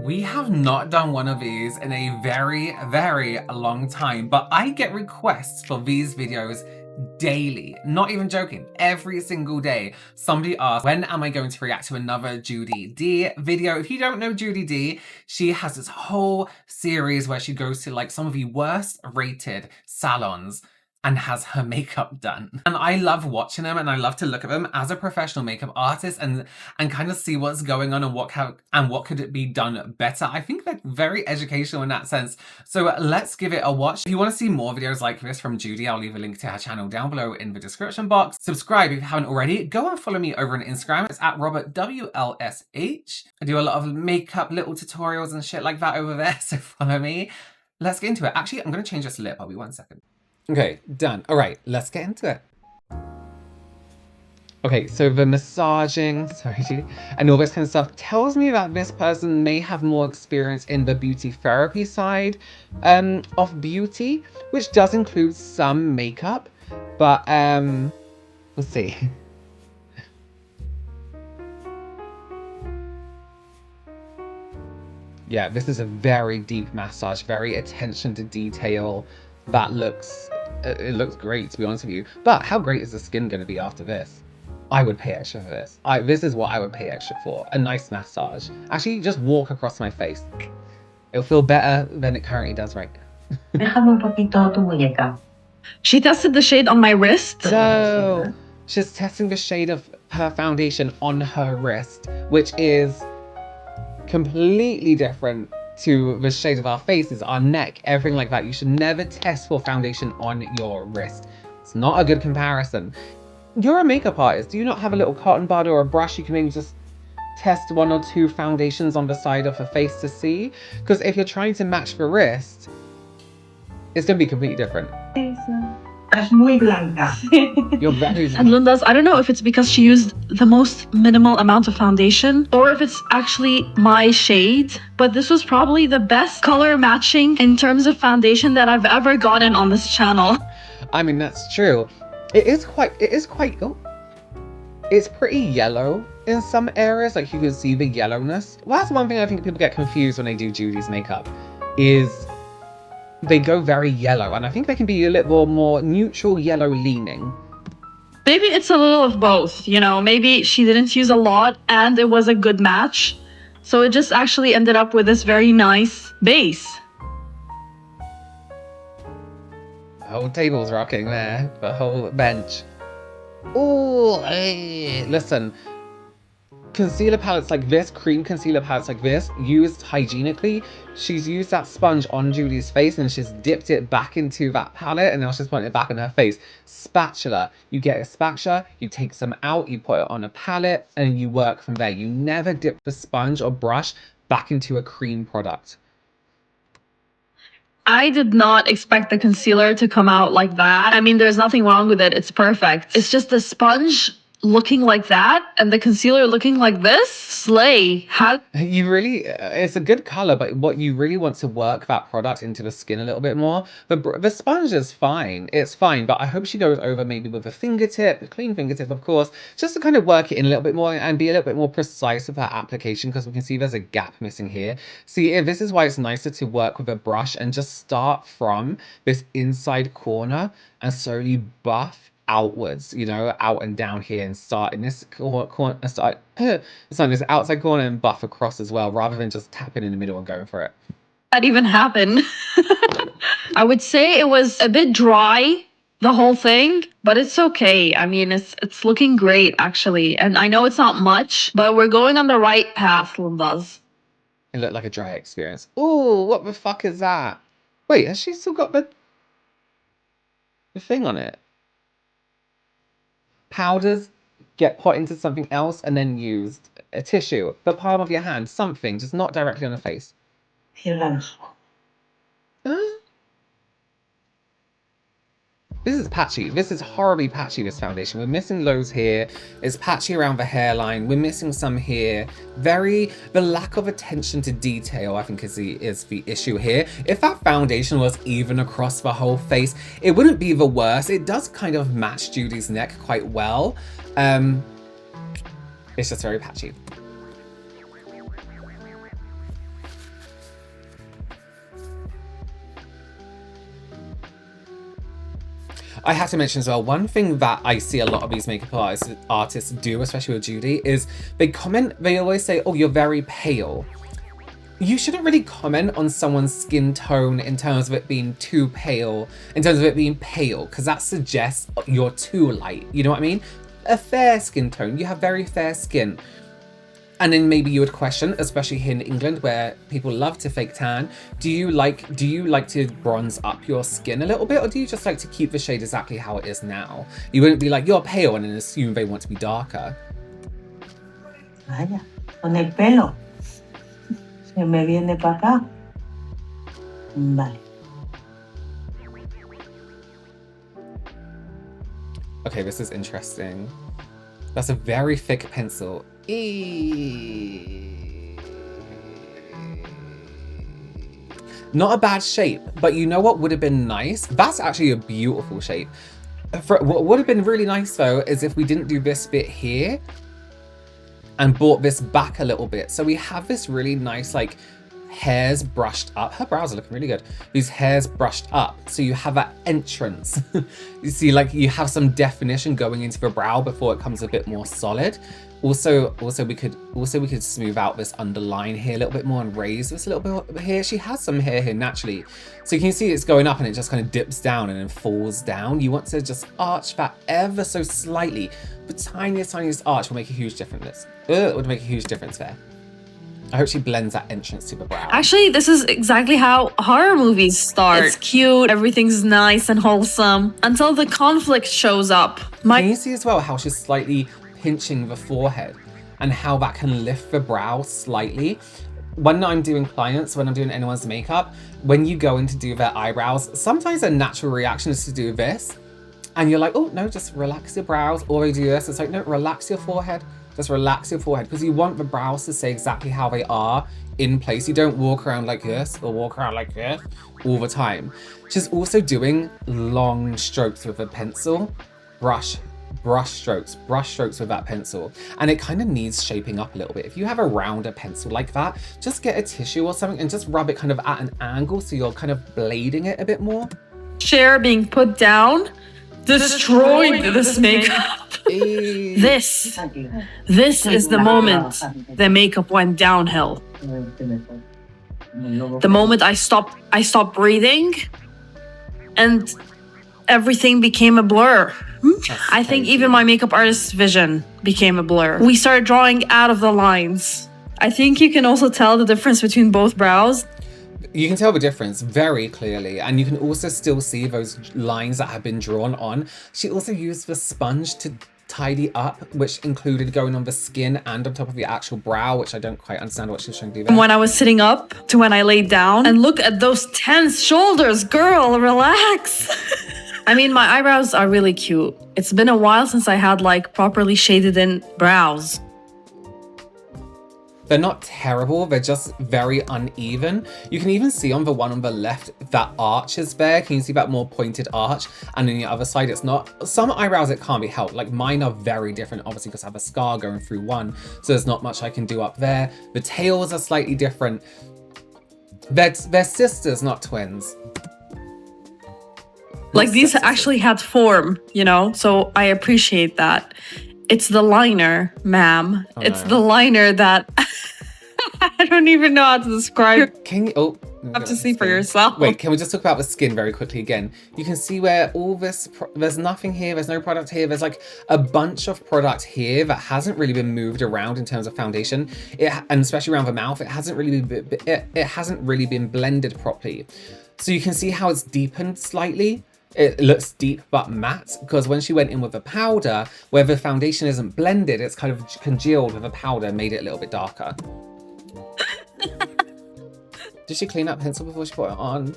We have not done one of these in a very, very long time, but I get requests for these videos daily. Not even joking, every single day. Somebody asks, when am I going to react to another Judy D video? If you don't know Judy D, she has this whole series where she goes to like some of the worst rated salons and has her makeup done. And I love watching them, and I love to look at them as a professional makeup artist and kind of see what's going on and what could it be done better. I think they're very educational in that sense. So let's give it a watch. If you want to see more videos like this from Judy, I'll leave a link to her channel down below in the description box. Subscribe if you haven't already. Go and follow me over on Instagram. It's at RobertWLSH. I do a lot of makeup little tutorials and shit like that over there, so follow me. Let's get into it. Actually, I'm going to change this lip. I'll be 1 second. Okay, done. All right, let's get into it. Okay, so the massaging, sorry, Judy, and all this kind of stuff tells me that this person may have more experience in the beauty therapy side of beauty, which does include some makeup, but let's see. Yeah, this is a very deep massage, very attention to detail. That it looks great, to be honest with you. But how great is the skin going to be after this? I would pay extra for this. This is what I would pay extra for. A nice massage. Actually, just walk across my face. It'll feel better than it currently does right now. She tested the shade on my wrist. So, she's testing the shade of her foundation on her wrist, which is completely different to the shade of our faces, our neck, everything like that. You should never test for foundation on your wrist. It's not a good comparison. You're a makeup artist. Do you not have a little cotton bud or a brush you can maybe just test 1 or 2 foundations on the side of her face to see? Because if you're trying to match the wrist, it's going to be completely different. You're very... And Linda's, I don't know if it's because she used the most minimal amount of foundation or if it's actually my shade, but this was probably the best color matching in terms of foundation that I've ever gotten on this channel. I mean, that's true. It is quite, oh, it's pretty yellow in some areas. Like you can see the yellowness. Well, that's one thing I think people get confused when they do Judy's makeup is they go very yellow, and I think they can be a little more neutral yellow leaning. Maybe it's a little of both, you know, maybe she didn't use a lot and it was a good match. So it just actually ended up with this very nice base. The whole table's rocking there, the whole bench. Oh, hey, listen. Concealer palettes like this, cream concealer palettes like this, used hygienically. She's used that sponge on Judy's face and she's dipped it back into that palette and now she's putting it back on her face. Spatula. You get a spatula, you take some out, you put it on a palette and you work from there. You never dip the sponge or brush back into a cream product. I did not expect the concealer to come out like that. I mean, there's nothing wrong with it. It's perfect. It's just the sponge looking like that and the concealer looking like this. Slay. How you really, it's a good color, but what you really want to work that product into the skin a little bit more. The sponge is fine, it's fine, but I hope she goes over maybe with a fingertip, a clean fingertip of course, just to kind of work it in a little bit more and be a little bit more precise with her application, because we can see there's a gap missing here. See, this is why it's nicer to work with a brush and just start from this inside corner and slowly buff outwards, you know, out and down here, and start in this corner, start this outside corner and buff across as well, rather than just tapping in the middle and going for it. that even happened? I would say it was a bit dry, the whole thing, but it's okay. I mean, it's looking great actually, and I know it's not much, but we're going on the right path, Linda's. It looked like a dry experience. Oh, what the fuck is that? Wait, has she still got the thing on it? Powders get put into something else and then used. A tissue, the palm of your hand, something, just not directly on the face. This is patchy. This is horribly patchy, this foundation. We're missing loads here. It's patchy around the hairline. We're missing some here. The lack of attention to detail, I think, is the issue here. If that foundation was even across the whole face, it wouldn't be the worst. It does kind of match Judy's neck quite well. It's just very patchy. I have to mention as well, one thing that I see a lot of these makeup artists do, especially with Judy, is they always say, oh, you're very pale. You shouldn't really comment on someone's skin tone in terms of it being too pale, because that suggests you're too light. You know what I mean? A fair skin tone. You have very fair skin. And then maybe you would question, especially here in England where people love to fake tan, do you like to bronze up your skin a little bit, or do you just like to keep the shade exactly how it is now? You wouldn't be like, you're pale, and then assume they want to be darker. Vaya, con el pelo. Se me viene para acá. Vale. Okay, this is interesting. That's a very thick pencil. Not a bad shape, but you know what would have been nice? That's actually a beautiful shape. What would have been really nice though is if we didn't do this bit here and brought this back a little bit. So we have this really nice like hairs brushed up. Her brows are looking really good. These hairs brushed up. So you have that entrance. You see, like you have some definition going into the brow before it comes a bit more solid. Also we could smooth out this underline here a little bit more and raise this a little bit here. She has some hair here naturally. So you can see it's going up and it just kind of dips down and then falls down. You want to just arch that ever so slightly. The tiniest arch will make a huge difference. It would make a huge difference there. I hope she blends that entrance to the brow. Actually, this is exactly how horror movies start. It's cute, everything's nice and wholesome, until the conflict shows up. Can you see as well how she's slightly pinching the forehead and how that can lift the brow slightly? When I'm doing clients, when I'm doing anyone's makeup, when you go in to do their eyebrows, sometimes a natural reaction is to do this. And you're like, oh, no, just relax your brows. Or I do this. It's like, no, relax your forehead. Just relax your forehead, because you want the brows to stay exactly how they are in place. You don't walk around like this or walk around like this all the time. She's also doing long strokes with a pencil. Brush strokes with that pencil. And it kind of needs shaping up a little bit. If you have a rounder pencil like that, just get a tissue or something and just rub it kind of at an angle so you're kind of blading it a bit more. Chair being put down destroyed this makeup. This is the moment the makeup went downhill. The moment I stopped breathing and everything became a blur. I think even my makeup artist's vision became a blur. We started drawing out of the lines. I think you can also tell the difference between both brows. You can tell the difference very clearly, and you can also still see those lines that have been drawn on. She also used the sponge to tidy up, which included going on the skin and on top of the actual brow, which I don't quite understand what she was trying to do there. When I was sitting up to when I laid down, and look at those tense shoulders, girl, relax. I mean, my eyebrows are really cute. It's been a while since I had like properly shaded in brows. They're not terrible, they're just very uneven. You can even see on the one on the left, that arch is there. Can you see that more pointed arch? And on the other side, it's not. Some eyebrows, it can't be helped. Like mine are very different, obviously, because I have a scar going through one. So there's not much I can do up there. The tails are slightly different. They're sisters, not twins. Like these actually had form, you know? So I appreciate that. It's the liner, ma'am. Oh, it's no. the liner that I don't even know how to describe. Can you, oh. You have to see for yourself. Wait, can we just talk about the skin very quickly again? You can see where all this, there's nothing here, there's no product here, there's like a bunch of product here that hasn't really been moved around in terms of foundation, and especially around the mouth, it hasn't really been blended properly. So you can see how it's deepened slightly. It looks deep but matte, because when she went in with the powder, where the foundation isn't blended, it's kind of congealed with the powder and made it a little bit darker. Did she clean up pencil before she put it on?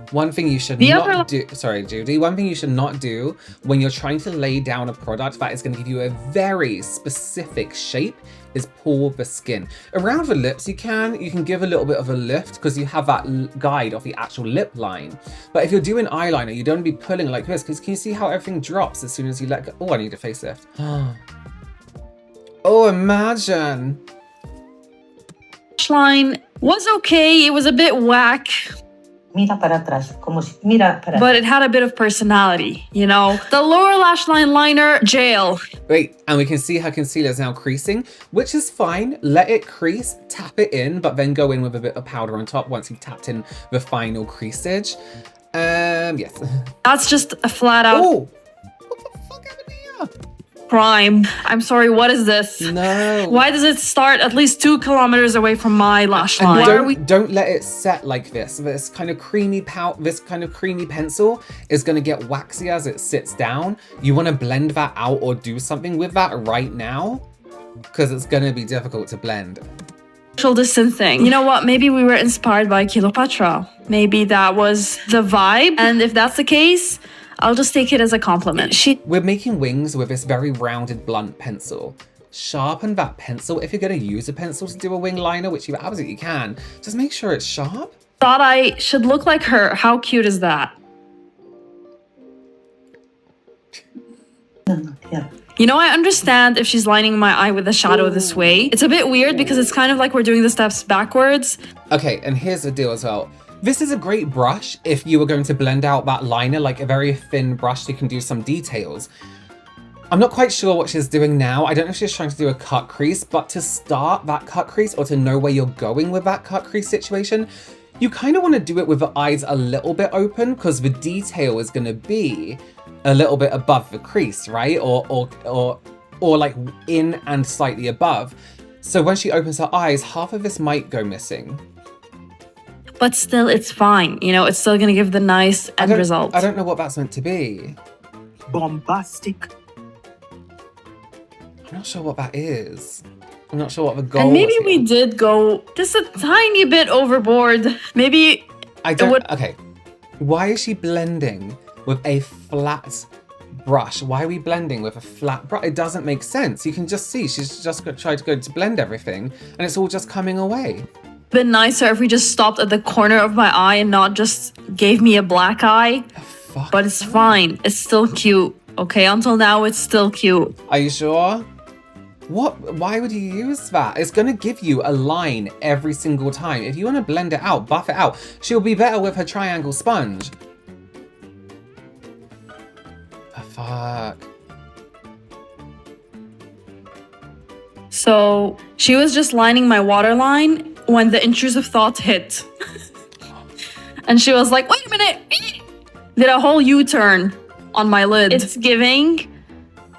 One thing you should not do, sorry Judy, one thing you should not do when you're trying to lay down a product that is going to give you a very specific shape is pull the skin. Around the lips you can give a little bit of a lift because you have that guide of the actual lip line. But if you're doing eyeliner, you don't be pulling like this, because can you see how everything drops as soon as you let go? Oh, I need a facelift. Oh, imagine. Line was okay. It was a bit whack, Mira para atrás, como si, mira para but it had a bit of personality, you know? The lower lash line liner, jail. Wait, and we can see her concealer is now creasing, which is fine. Let it crease, tap it in, but then go in with a bit of powder on top once you've tapped in the final creasage. Yes. That's just a flat out Oh! What the fuck happened here? crime. I'm sorry, what is this? No. Why does it start at least 2 kilometers away from my lash And line? Why are we don't let it set like this. This kind of creamy pencil is going to get waxy as it sits down. You want to blend that out or do something with that right now, because it's going to be difficult to blend. social distancing? You know what? Maybe we were inspired by Cleopatra. Maybe that was the vibe. And if that's the case, I'll just take it as a compliment. We're making wings with this very rounded blunt pencil. Sharpen that pencil. If you're going to use a pencil to do a wing liner, which you absolutely can, just make sure it's sharp. Thought I should look like her. How cute is that? No, yeah. You know, I understand if she's lining my eye with a shadow this way. It's a bit weird because it's kind of like we're doing the steps backwards. Okay, and here's the deal as well. This is a great brush if you were going to blend out that liner, like a very thin brush so you can do some details. I'm not quite sure what she's doing now. I don't know if she's trying to do a cut crease, but to start that cut crease or to know where you're going with that cut crease situation, you kind of want to do it with the eyes a little bit open because the detail is going to be a little bit above the crease, right? Or like in and slightly above. So when she opens her eyes, half of this might go missing. But still, it's fine. You know, it's still gonna give the nice end result. I don't know what that's meant to be. Bombastic. I'm not sure what that is. I'm not sure what the goal And maybe was we here. did go just a tiny bit overboard. Maybe I don't. Okay. Why is she blending with a flat brush? Why are we blending with a flat brush? It doesn't make sense. You can just see she's just tried to go to blend everything and it's all just coming away. been nicer if we just stopped at the corner of my eye and not just gave me a black eye. Fuck. But it's fine. It's still cute. Okay, until now, it's still cute. Are you sure? What? Why would you use that? It's going to give you a line every single time. If you want to blend it out, buff it out, she'll be better with her triangle sponge. Oh, fuck. So she was just lining my waterline when the intrusive thought hit. And she was like, wait a minute. Did a whole U-turn on my lid. It's giving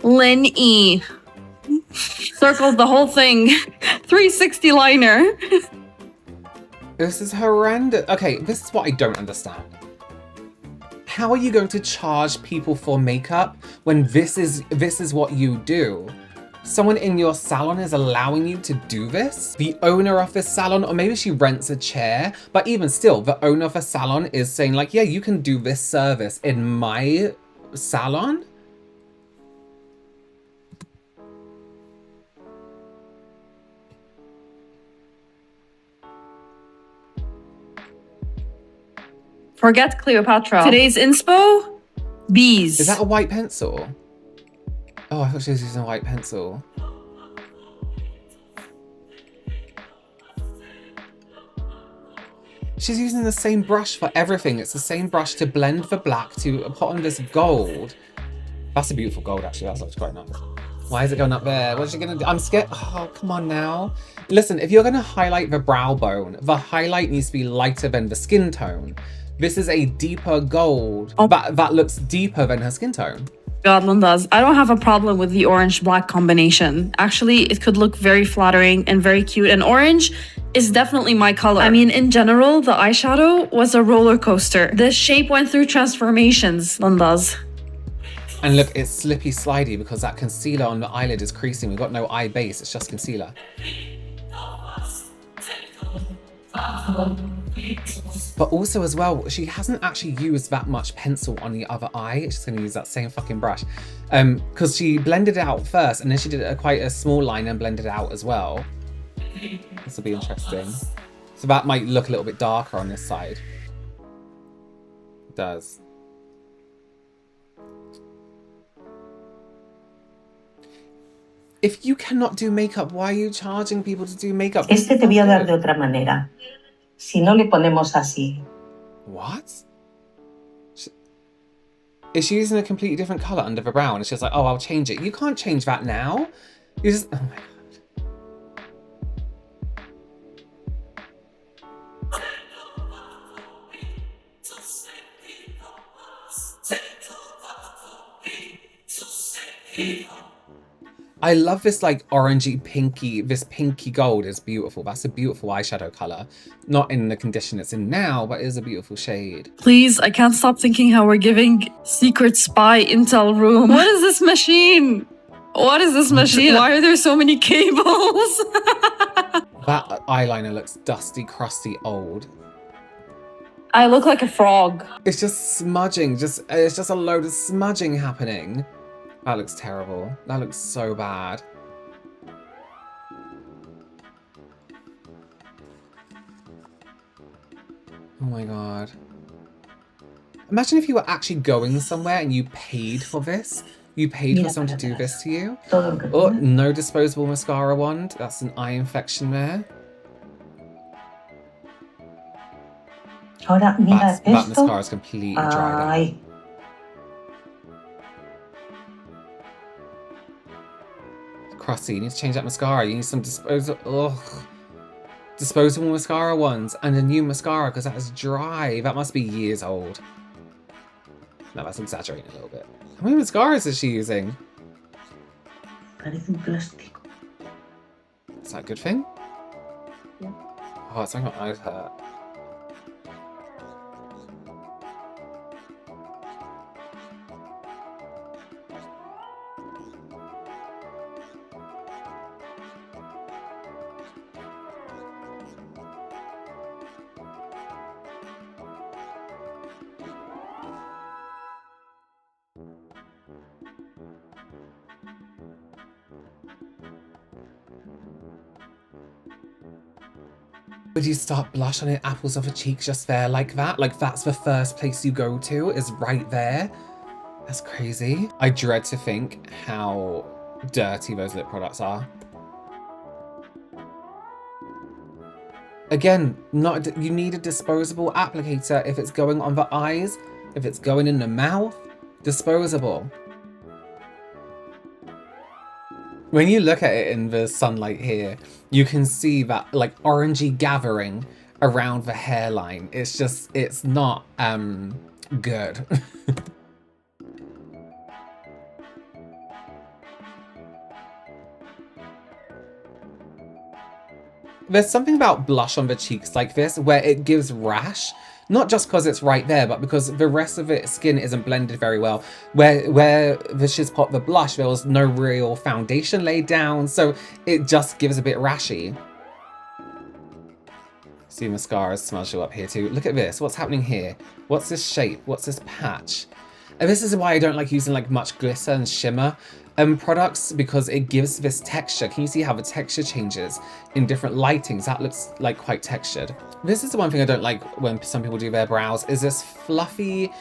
Lin E. Circled the whole thing. 360 liner. This is horrendous. Okay, this is what I don't understand. How are you going to charge people for makeup when this is what you do? Someone in your salon is allowing you to do this? The owner of this salon, or maybe she rents a chair, but even still, the owner of a salon is saying like, yeah, you can do this service in my salon? Forget Cleopatra. Today's inspo, bees. Is that a white pencil? Oh, I thought she was using a white pencil. She's using the same brush for everything. It's the same brush to blend the black to put on this gold. That's a beautiful gold, actually. That looks quite nice. Why is it going up there? What's she gonna do? I'm scared. Oh, come on now. Listen, if you're gonna highlight the brow bone, the highlight needs to be lighter than the skin tone. This is a deeper gold. Oh. That looks deeper than her skin tone. God, Linda's. I don't have a problem with the orange-black combination. Actually, it could look very flattering and very cute. And orange is definitely my color. I mean, in general, the eyeshadow was a roller coaster. The shape went through transformations, Linda's. And look, it's slippy slidey because that concealer on the eyelid is creasing. We've got no eye base, it's just concealer. But also as well, she hasn't actually used that much pencil on the other eye. She's gonna use that same fucking brush. Because she blended it out first and then she did quite a small line and blended it out as well. This will be interesting. So that might look a little bit darker on this side. It does. If you cannot do makeup, why are you charging people to do makeup? Este te voy a dar de otra manera. Si no le ponemos así. What? Is she using a completely different colour under the brow? And it's just like, oh, I'll change it. You can't change that now. You just, oh my God. I love this like orangey pinky, this pinky gold is beautiful. That's a beautiful eyeshadow color. Not in the condition it's in now, but it is a beautiful shade. Please, I can't stop thinking how we're giving secret spy intel room. What is this machine? What is this machine? Why are there so many cables? That eyeliner looks dusty, crusty, old. I look like a frog. It's just smudging, it's just a load of smudging happening. That looks terrible. That looks so bad. Oh my God. Imagine if you were actually going somewhere and you paid for this. You paid for someone to do this to you. Oh, no disposable mascara wand. That's an eye infection there. Ahora, mira That esto. mascara is completely dried out. Crusty, you need to change that mascara. You need some disposable mascara ones and a new mascara because that is dry. That must be years old. No, that's exaggerating a little bit. How many mascaras is she using? Parece un plástico. Is that a good thing? Yeah. Oh, it's making my eyes hurt. Would you start blush on it, apples off her cheeks just there like that? Like that's the first place you go to is right there? That's crazy. I dread to think how dirty those lip products are. Again, you need a disposable applicator if it's going on the eyes, if it's going in the mouth, disposable. When you look at it in the sunlight here, you can see that like orangey gathering around the hairline. It's just, it's not good. There's something about blush on the cheeks like this where it gives rash. Not just because it's right there, but because the rest of its skin isn't blended very well. Where she's put the blush, there was no real foundation laid down, so it just gives a bit rashy. See, mascara smudged up here too. Look at this. What's happening here? What's this shape? What's this patch? And this is why I don't like using like much glitter and shimmer products, because it gives this texture. Can you see how the texture changes in different lightings? That looks like quite textured. This is the one thing I don't like when some people do their brows, is this fluffy,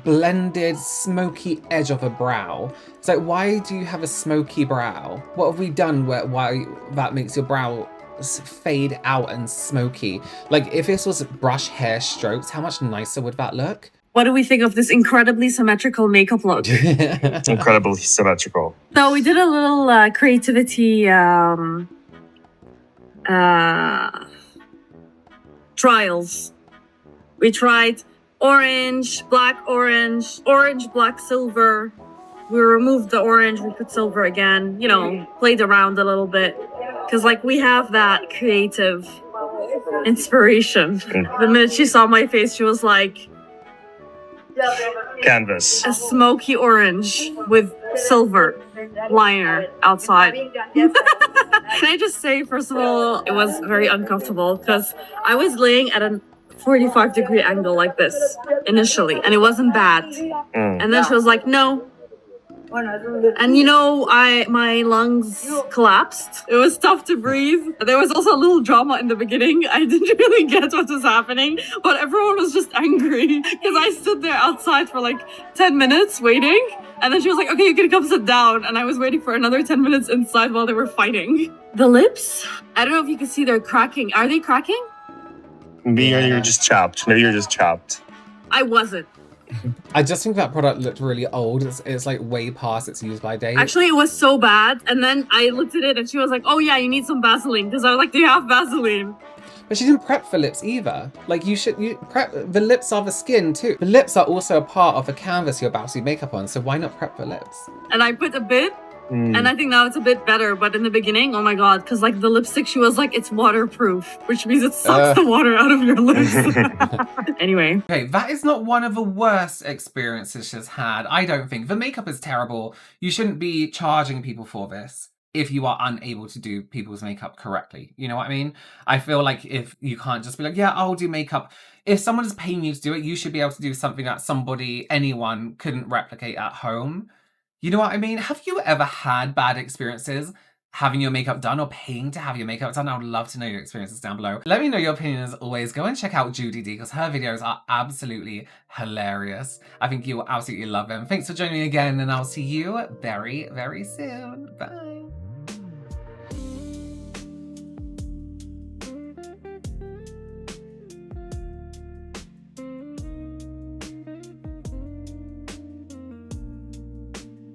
blended, smoky edge of a brow. It's like, why do you have a smoky brow? What have we done why that makes your brow fade out and smoky? Like, if this was brush hair strokes, how much nicer would that look? What do we think of this incredibly symmetrical makeup look? Incredibly symmetrical. So we did a little creativity trials. We tried orange, black, orange, black, silver. We removed the orange, we put silver again, you know, played around a little bit. Because like we have that creative inspiration. The minute she saw my face, she was like, Canvas. a smoky orange with silver liner outside. Can I just say, first of all, it was very uncomfortable because I was laying at a 45-degree angle like this initially, and it wasn't bad. And then she was like, no, And you know, my lungs collapsed. It was tough to breathe. There was also a little drama in the beginning. I didn't really get what was happening, but everyone was just angry because I stood there outside for like 10 minutes waiting. And then she was like, okay, you can come sit down. And I was waiting for another 10 minutes inside while they were fighting. The lips, I don't know if you can see they're cracking. Are they cracking? Maybe you're just chopped. Maybe you're just chopped. I wasn't. I just think that product looked really old. It's like way past its use by date. Actually, it was so bad. And then I looked at it and she was like, oh yeah, you need some Vaseline. Because I was like, do you have Vaseline? But she didn't prep for lips either. Like you prep, the lips are the skin too. The lips are also a part of the canvas you're about to do makeup on, so why not prep for lips? And I put a bit, and I think now it's a bit better. But in the beginning, oh my God, because like the lipstick, she was like, it's waterproof, which means it sucks the water out of your lips. Anyway. Okay, that is not one of the worst experiences she's had, I don't think. The makeup is terrible. You shouldn't be charging people for this if you are unable to do people's makeup correctly. You know what I mean? I feel like if you can't just be like, yeah, I'll do makeup. If someone is paying you to do it, you should be able to do something that anyone couldn't replicate at home. You know what I mean? Have you ever had bad experiences having your makeup done or paying to have your makeup done? I would love to know your experiences down below. Let me know your opinion as always. Go and check out Judy D because her videos are absolutely hilarious. I think you will absolutely love them. Thanks for joining me again and I'll see you very, very soon. Bye.